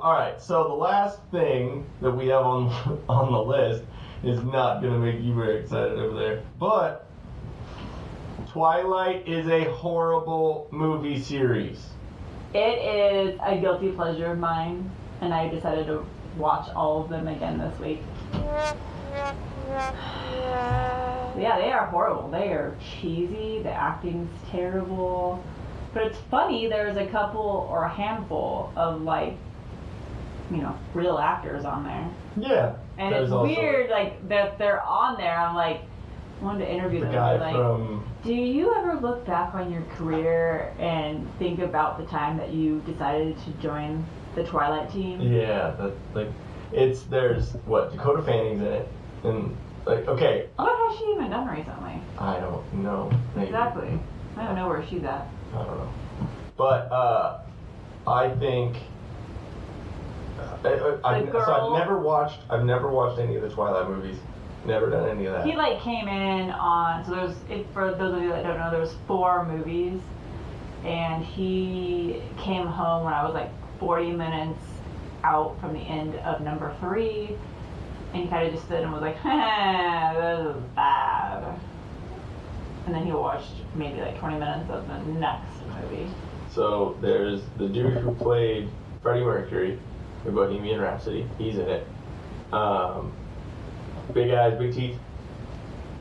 Alright, so the last thing that we have on the list is not going to make you very excited over there. But Twilight is a horrible movie series. It is a guilty pleasure of mine, and I decided to watch all of them again this week. Yeah, they are horrible. They are cheesy. The acting's terrible. But it's funny, there's a couple or a handful of, like, you know, real actors on there. Yeah. And it's weird, like, that they're on there. I'm like, I wanted to interview them. The guy like, from... Do you ever look back on your career and think about the time that you decided to join the Twilight team? Yeah, that's like, there's, Dakota Fanning's in it. And, like, okay. What has she even done recently? I don't know. Maybe. Exactly. I don't know where she's at. I don't know. But, I think... So I've never watched any of the Twilight movies. Never done any of that. He like came in on, so for those of you that don't know, there's 4 movies, and he came home when I was like 40 minutes out from the end of number 3, and he kind of just stood and was like, this is bad. And then he watched maybe like 20 minutes of the next movie. So there's the dude who played Freddie Mercury in Bohemian Rhapsody. He's in it. Big eyes, big teeth.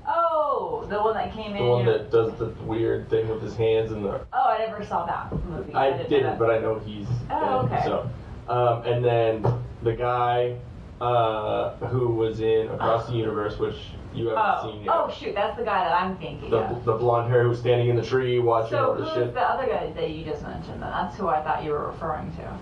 Oh, the one that came in. The one that does the weird thing with his hands and the... Oh, I never saw that movie. I didn't, but I know he's okay. So, and then the guy who was in Across the Universe, which you haven't seen yet. Oh, shoot, that's the guy that I'm thinking of. The blonde hair who was standing in the tree watching all the shit. So who's the other guy that you just mentioned? That's who I thought you were referring to.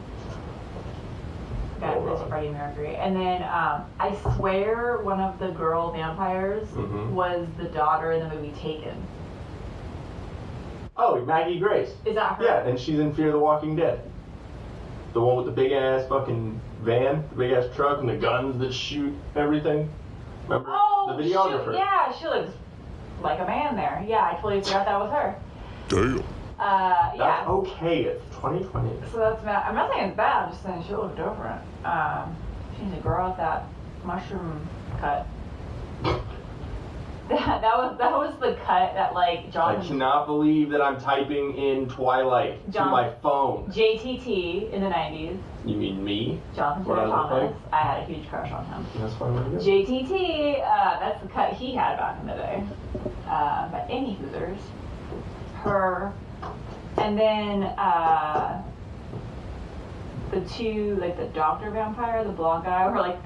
Guy who plays Freddie Mercury. And then I swear one of the girl vampires was the daughter in the movie Taken. Oh, Maggie Grace. Is that her? Yeah, and she's in Fear the Walking Dead. The one with the big ass fucking van, the big ass truck, and the guns that shoot everything. Remember? Oh, the videographer. Yeah, she looks like a man there. Yeah, I totally forgot that was her. Damn. Yeah. That's okay. It's 2020. So that's bad. I'm not saying it's bad. I'm just saying she looked different. She needs to grow out that mushroom cut. that was the cut that like Jonathan. I cannot believe that I'm typing in Twilight to my phone. JTT in the 90s. You mean me? Jonathan Taylor Thomas. I had a huge crush on him. That's fine. JTT. That's the cut he had back in the day. But any Hoosers, her. And then the 2, like the doctor vampire, the blonde guy, were like,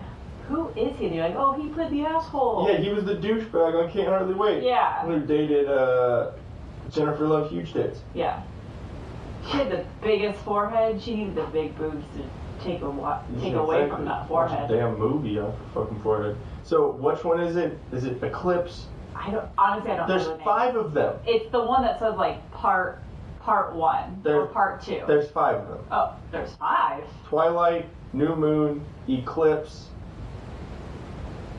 who is he? And you're like, oh, he played the asshole. Yeah, he was the douchebag on Can't Hardly Wait. Yeah. Who dated Jennifer Love Huge Tits. Yeah. She had the biggest forehead. She needed the big boobs to take away from that forehead. Watch a damn movie off her fucking forehead. So which one is it? Is it Eclipse? Honestly, I don't know. There's 5 of them. It's the one that says like part 1 or part 2. There's 5 of them. Oh, there's 5. Twilight, New Moon, Eclipse,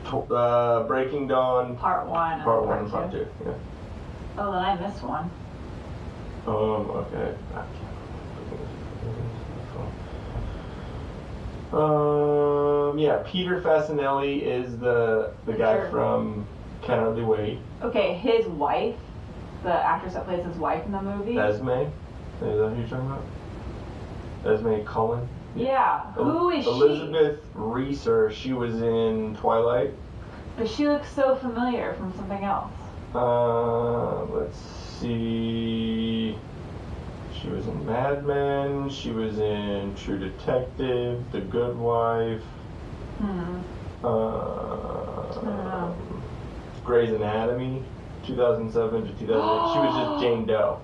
Breaking Dawn. Part 1. Part 1 and Part 2. Yeah. Oh, then I missed one. Okay. Yeah, Peter Fasinelli is the guy from Can't Hardly Wait. Okay, his wife, the actress that plays his wife in the movie. Esme? Is that who you're talking about? Esme Cullen? Yeah. Who is Elizabeth Reeser. She was in Twilight. But she looks so familiar from something else. Let's see. She was in Mad Men. She was in True Detective, The Good Wife. Grey's Anatomy, 2007 to 2008. She was just Jane Doe.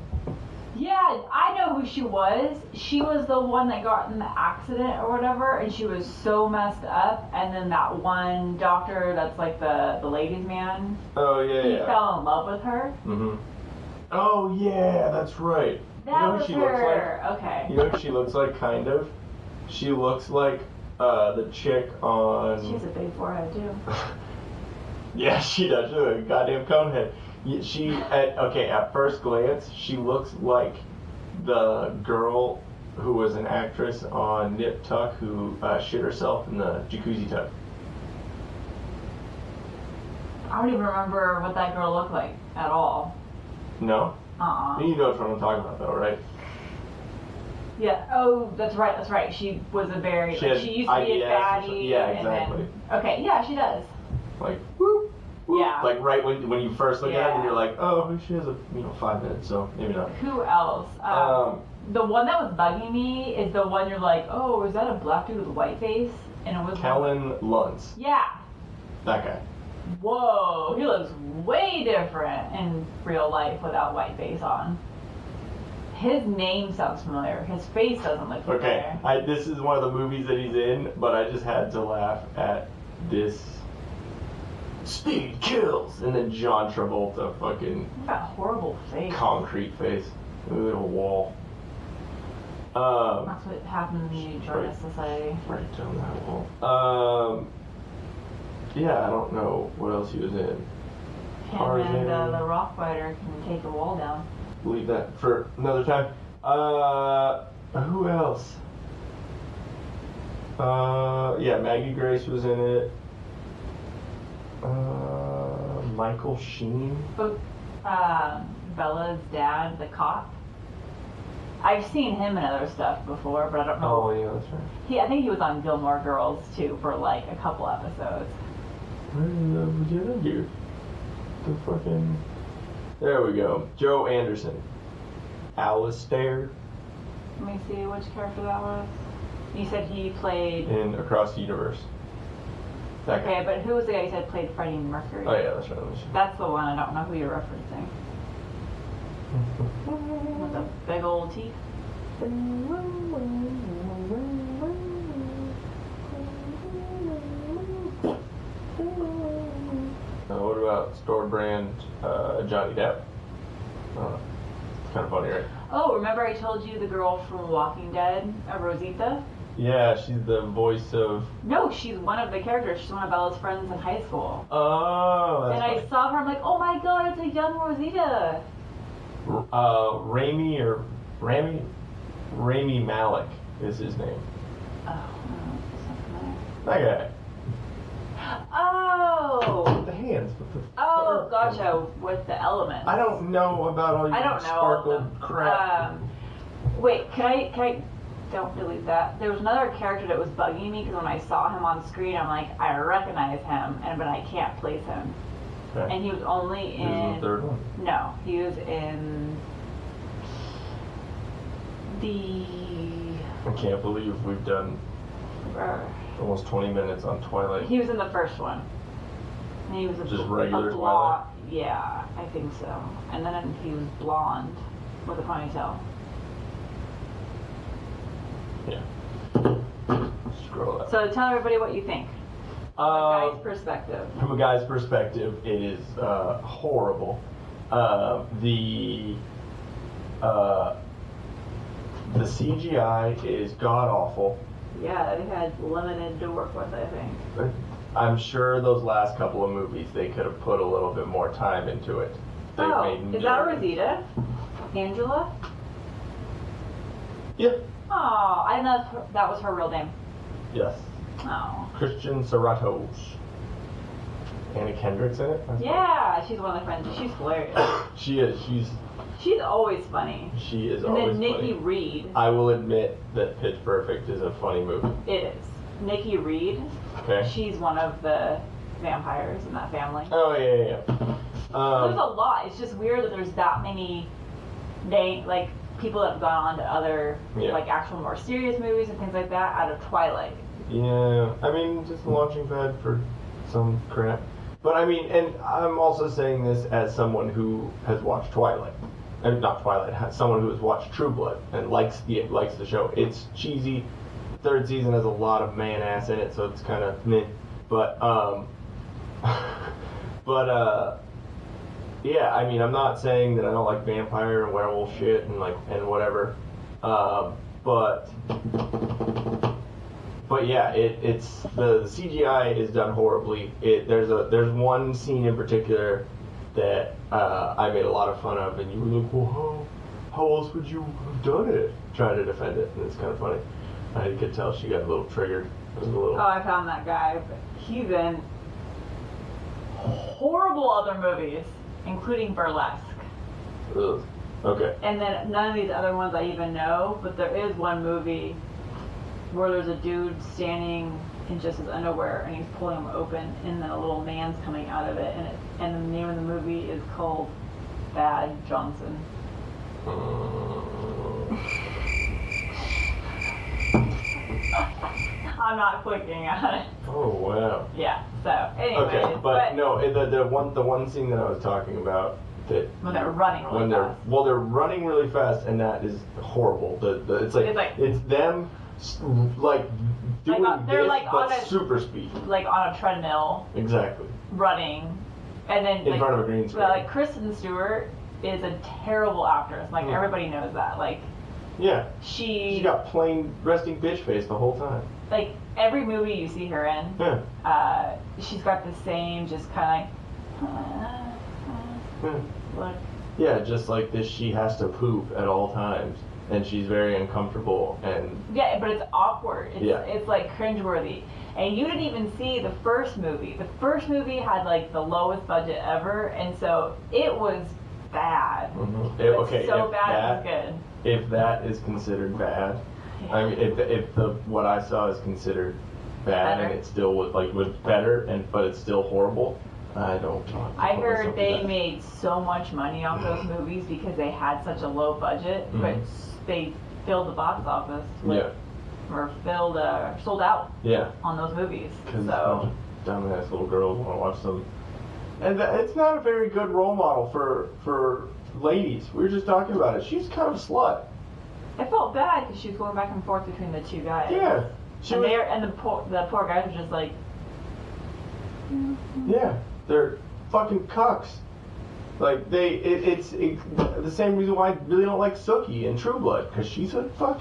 Yeah, I know who she was. She was the one that got in the accident or whatever, and she was so messed up. And then that one doctor that's like the ladies' man. Oh, yeah, he fell in love with her. Mm-hmm. Oh, yeah, that's right. That was she her. Looks like? Okay. You know what she looks like, kind of? She looks like the chick on... She has a big forehead, too. Yeah, she does. She's a goddamn conehead. At first glance, she looks like the girl who was an actress on Nip Tuck who shit herself in the jacuzzi tub. I don't even remember what that girl looked like at all. No? Uh-uh. You know what I'm talking about, though, right? Yeah. Oh, that's right. She was a very. She used to be a fatty. Yeah, exactly. Okay. Yeah, she does. Like, whoop, whoop. Yeah. Like right when you first look at it, and Yeah. you're like, oh, she has 5 minutes, so maybe not. Who else? The one that was bugging me is the one you're like, oh, is that a black dude with a white face? And it was Kellen Lutz. Yeah. That guy. Whoa, he looks way different in real life without white face on. His name sounds familiar. His face doesn't look familiar. Okay, this is one of the movies that he's in, but I just had to laugh at this. Speed kills, and then John Travolta fucking That horrible face. concrete face, look at a wall. That's what happens when you join a society. Right down that wall. Yeah, I don't know what else he was in. Him Tarzan. and the rock fighter can take a wall down. Leave that for another time. Who else? Yeah, Maggie Grace was in it. Michael Sheen. But Bella's dad, the cop. I've seen him in other stuff before, but I don't know. Oh yeah, that's right. I think he was on Gilmore Girls too for like a couple episodes. Where did we get him, dude? The fucking. There we go. Joe Anderson. Alistair. Let me see which character that was. You said he played. In Across the Universe. That guy. Okay, but who was the guy you said played Freddie Mercury? Oh yeah, that's right. That's the one. I don't know who you're referencing. With the big old teeth. What about store brand Johnny Depp? It's kind of funny, right? Oh, remember I told you the girl from Walking Dead, Rosita? Yeah, she's the voice of. No, she's one of the characters. She's one of Bella's friends in high school. Oh, that's And I saw her, I'm like, oh my god, it's a young Rosita. Rami Malek is his name. Oh, something That guy. Oh! The hands with the. Oh, gotcha, with the elements. I don't know about all your I don't know. sparkled crap. Wait, can I don't delete that. There was another character that was bugging me because when I saw him on screen, I'm like, I recognize him, but I can't place him. Okay. And he was only in. He was in the third one. No, he was in the. I can't believe we've done almost 20 minutes on Twilight. He was in the first one. And he was Just regular a Twilight? Yeah, I think so. And then he was blonde with a ponytail. Yeah. Scroll up. So tell everybody what you think. From a guy's perspective. From a guy's perspective, it is horrible. The CGI is god awful. Yeah, they had limited to work with, I think. I'm sure those last couple of movies they could have put a little bit more time into it. They made Is that Rosita? Angela? Yeah. Oh, I didn't know that was her real name. Yes. Oh. Christian Serratos. Anna Kendrick's in it? That's Yeah, she's one of the friends. She's hilarious. She is. She's always funny. She is And always then Nikki funny. Reed. I will admit that Pitch Perfect is a funny movie. It is. Nikki Reed. Okay. She's one of the vampires in that family. Oh yeah. There's a lot. It's just weird that there's that many people that have gone on to other actual more serious movies and things like that out of Twilight. Yeah, I mean, just a launching pad for some crap. But I mean, and I'm also saying this as someone who has watched Twilight. Not Twilight, someone who has watched True Blood and likes the show. It's cheesy. Third season has a lot of man-ass in it, so it's kind of meh. But, yeah, I mean, I'm not saying that I don't like vampire and werewolf shit and whatever. But yeah, it's the CGI is done horribly. There's one scene in particular that I made a lot of fun of, and you were like, whoa. how else would you have done it? Trying to defend it, and it's kind of funny. I could tell she got a little triggered. It was a little. Oh, I found that guy. But he's in horrible other movies, including Burlesque. Ugh. Okay. And then none of these other ones I even know, but there is one movie where there's a dude standing in just his underwear and he's pulling them open, and then a little man's coming out of it, and the name of the movie is called Bad Johnson. I'm not clicking on it. Oh wow. Yeah. So anyway. Okay, but no, the one scene that I was talking about, that when they're running really fast. They're running really fast, and that is horrible. It's them like doing they're this, like but on a super speed. Like on a treadmill. Exactly. Running, and then in front of a green screen. Like Kristen Stewart is a terrible actress. Like everybody knows that. Like. Yeah. She got plain resting bitch face the whole time. Like every movie you see her in, yeah. She's got the same just kind of look. Yeah, just like this, she has to poop at all times, and she's very uncomfortable, and yeah, but it's awkward. It's like cringeworthy. And you didn't even see the first movie. The first movie had like the lowest budget ever, and so it was bad. Mm-hmm. It was so bad it was good. If that is considered bad, yeah. I mean, if the what I saw is considered bad, and it still was better, but it's still horrible, I don't. I heard they made so much money off those movies because they had such a low budget, but they filled the box office with, or sold out. Yeah. On those movies. Because dumbass little girls want to watch them, and it's not a very good role model for ladies. We were just talking about it. She's kind of a slut. I felt bad because she was going back and forth between the two guys. Yeah. The poor guys were just like. Yeah, they're fucking cucks. Like it's the same reason why I really don't like Sookie in True Blood, because she's being a slut.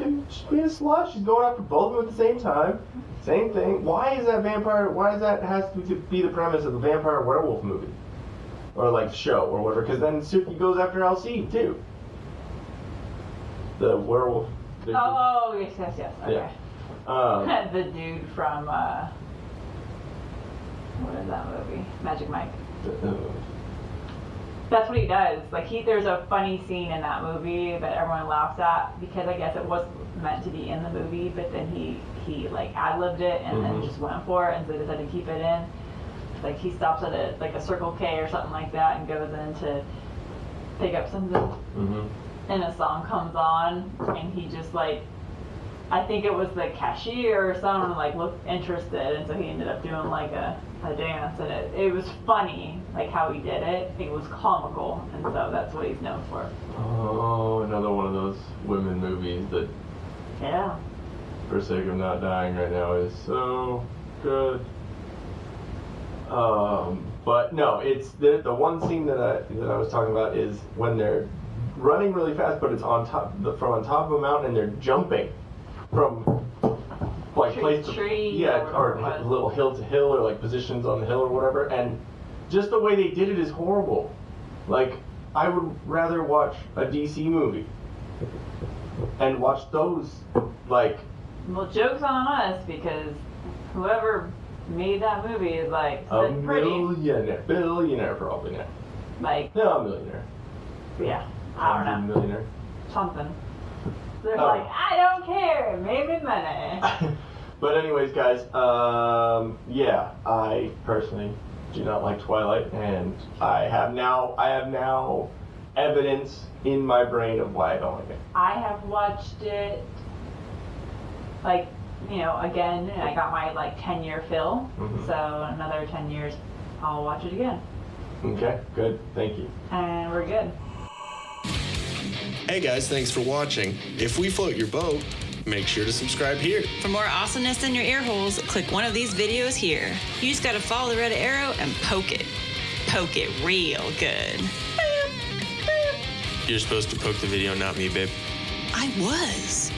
She's going after both of them at the same time. Same thing. Why is that vampire? Why does that has to be the premise of the vampire werewolf movie? Or like show or whatever, because then Sookie goes after Alcide too. The werewolf. Oh yes. Okay. Yeah. The dude from what is that movie? Magic Mike. That's what he does. Like there's a funny scene in that movie that everyone laughs at because I guess it was meant to be in the movie, but then he like ad-libbed it and then just went for it, and so decided to keep it in. Like he stops at a Circle K or something like that and goes in to pick up something, and a song comes on, and he just like, I think it was the cashier or someone like looked interested, and so he ended up doing like a dance, and it was funny like how he did it. It was comical, and so that's what he's known for. Oh, another one of those women movies that, for sake of not dying right now, is so good. But no, it's the one scene that I was talking about is when they're running really fast, but it's from on top of a mountain, and they're jumping from like place to tree, or little hill to hill, or like positions on the hill or whatever, and just the way they did it is horrible. Like I would rather watch a DC movie and watch those like. Well, joke's on us because whoever made that movie is like pretty billionaire probably now. Like no, a millionaire. Yeah, I don't know. Millionaire. Something. They're like, I don't care, maybe money. But anyways, guys, I personally do not like Twilight, and I have now evidence in my brain of why I don't like it. I have watched it like, again, and I got my like 10-year fill. So another 10 years, I'll watch it again. Okay, good, thank you. And we're good. Hey guys, thanks for watching. If we float your boat, make sure to subscribe here. For more awesomeness in your ear holes, click one of these videos here. You just gotta follow the red arrow and poke it. Poke it real good. You're supposed to poke the video, not me, babe. I was.